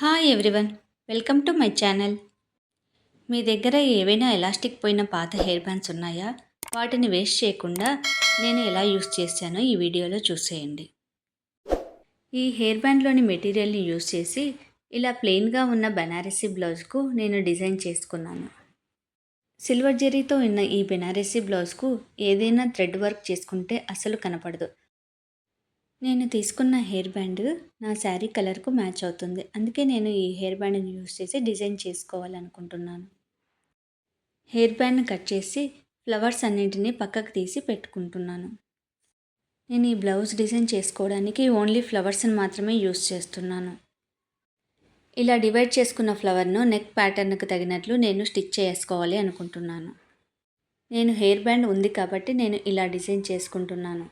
Hi everyone, welcome to my channel. మీ దగ్గర ఏవైనా ఎలాస్టిక్ పోయిన పాత హెయిర్ బ్యాండ్స్ ఉన్నాయా? వాటిని వేస్ట్ చేయకుండా నేను ఎలా యూస్ చేశానో ఈ వీడియోలో చూసేయండి. ఈ హెయిర్ బ్యాండ్లోని మెటీరియల్ని యూస్ చేసి ఇలా ప్లెయిన్గా ఉన్న బెనారసీ బ్లౌజ్కు నేను డిజైన్ చేసుకున్నాను. సిల్వర్ జెరీతో ఉన్న ఈ బెనారసీ బ్లౌజ్కు ఏదైనా థ్రెడ్ వర్క్ చేసుకుంటే అస్సలు కనపడదు. నేను తీసుకున్న హెయిర్ బ్యాండ్ నా శారీ కలర్కు మ్యాచ్ అవుతుంది. అందుకే నేను ఈ హెయిర్ బ్యాండ్ని యూస్ చేసి డిజైన్ చేసుకోవాలనుకుంటున్నాను. హెయిర్ బ్యాండ్ని కట్ చేసి ఫ్లవర్స్ అన్నింటినీ పక్కకు తీసి పెట్టుకుంటున్నాను. నేను ఈ బ్లౌజ్ డిజైన్ చేసుకోవడానికి ఓన్లీ ఫ్లవర్స్ని మాత్రమే యూస్ చేస్తున్నాను. ఇలా డివైడ్ చేసుకున్న ఫ్లవర్ను నెక్ ప్యాటర్న్కి తగినట్లు నేను స్టిచ్ చేసుకోవాలి అనుకుంటున్నాను. నేను హెయిర్ బ్యాండ్ ఉంది కాబట్టి నేను ఇలా డిజైన్ చేసుకుంటున్నాను.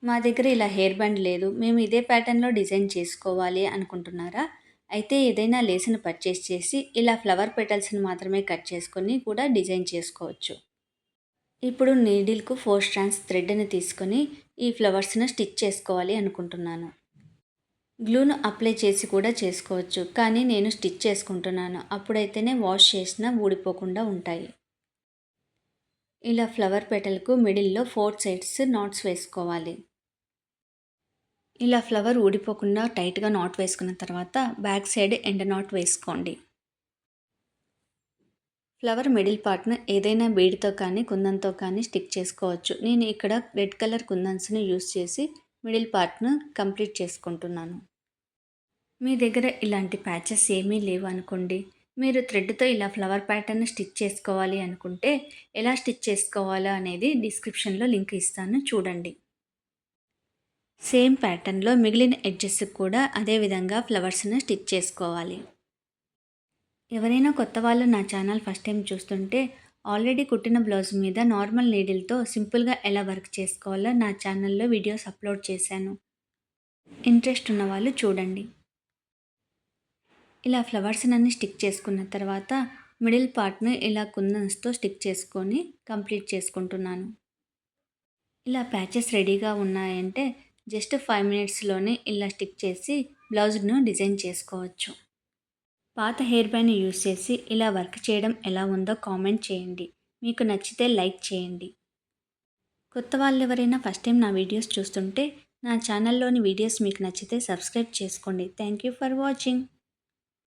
మా దగ్గర ఇలా హెయిర్ బ్యాండ్ లేదు, మేము ఇదే ప్యాటర్న్లో డిజైన్ చేసుకోవాలి అనుకుంటున్నారా? అయితే ఏదైనా లేస్ని పర్చేస్ చేసి ఇలా ఫ్లవర్ పెటల్స్ని మాత్రమే కట్ చేసుకొని కూడా డిజైన్ చేసుకోవచ్చు. ఇప్పుడు నీడిల్కు 4 స్ట్రాండ్స్ థ్రెడ్ని తీసుకొని ఈ ఫ్లవర్స్ను స్టిచ్ చేసుకోవాలి అనుకుంటున్నాను. గ్లూను అప్లై చేసి కూడా చేసుకోవచ్చు, కానీ నేను స్టిచ్ చేసుకుంటున్నాను. అప్పుడైతేనే వాష్ చేసినా ఊడిపోకుండా ఉంటాయి. ఇలా ఫ్లవర్ పెటల్కు మిడిల్లో 4 సైడ్స్ నాట్స్ వేసుకోవాలి. ఇలా ఫ్లవర్ ఊడిపోకుండా టైట్గా నాట్ వేసుకున్న తర్వాత బ్యాక్ సైడ్ ఎండ్ నాట్ వేసుకోండి. ఫ్లవర్ మిడిల్ పార్ట్ను ఏదైనా బీడ్తో కానీ కుందంతో కానీ స్టిక్ చేసుకోవచ్చు. నేను ఇక్కడ రెడ్ కలర్ కుందన్స్ని యూస్ చేసి మిడిల్ పార్ట్ను కంప్లీట్ చేసుకుంటున్నాను. మీ దగ్గర ఇలాంటి ప్యాచెస్ ఏమీ లేవు అనుకోండి, మీరు థ్రెడ్తో ఇలా ఫ్లవర్ ప్యాటర్న్ స్టిచ్ చేసుకోవాలి అనుకుంటే ఎలా స్టిచ్ చేసుకోవాలో అనేది డిస్క్రిప్షన్లో లింక్ ఇస్తాను, చూడండి. సేమ్ ప్యాటర్న్లో మిగిలిన ఎడ్జెస్కి కూడా అదే విధంగా ఫ్లవర్స్ని స్టిచ్ చేసుకోవాలి. ఎవరైనా కొత్త వాళ్ళు నా ఛానల్ ఫస్ట్ టైం చూస్తుంటే ఆల్రెడీ కుట్టిన బ్లౌజ్ మీద నార్మల్ నీడిల్తో సింపుల్గా ఎలా వర్క్ చేసుకోవాలో నా ఛానల్లో వీడియోస్ అప్లోడ్ చేశాను. ఇంట్రెస్ట్ ఉన్న వాళ్ళు చూడండి. ఇలా ఫ్లవర్స్ అన్ని స్టిక్ చేసుకున్న తర్వాత మిడిల్ పార్ట్ను ఇలా కుందన్స్తో స్టిక్ చేసుకొని కంప్లీట్ చేసుకుంటున్నాను. ఇలా ప్యాచెస్ రెడీగా ఉన్నాయంటే జస్ట్ 5 మినిట్స్లోనే ఇలా స్టిక్ చేసి బ్లౌజ్ను డిజైన్ చేసుకోవచ్చు. పాత హెయిర్ బ్యాండ్ని యూస్ చేసి ఇలా వర్క్ చేయడం ఎలా ఉందో కామెంట్ చేయండి. మీకు నచ్చితే లైక్ చేయండి. కొత్త వాళ్ళు ఎవరైనా ఫస్ట్ టైం నా వీడియోస్ చూస్తుంటే నా ఛానల్లోని వీడియోస్ మీకు నచ్చితే సబ్స్క్రైబ్ చేసుకోండి. Thank you for watching.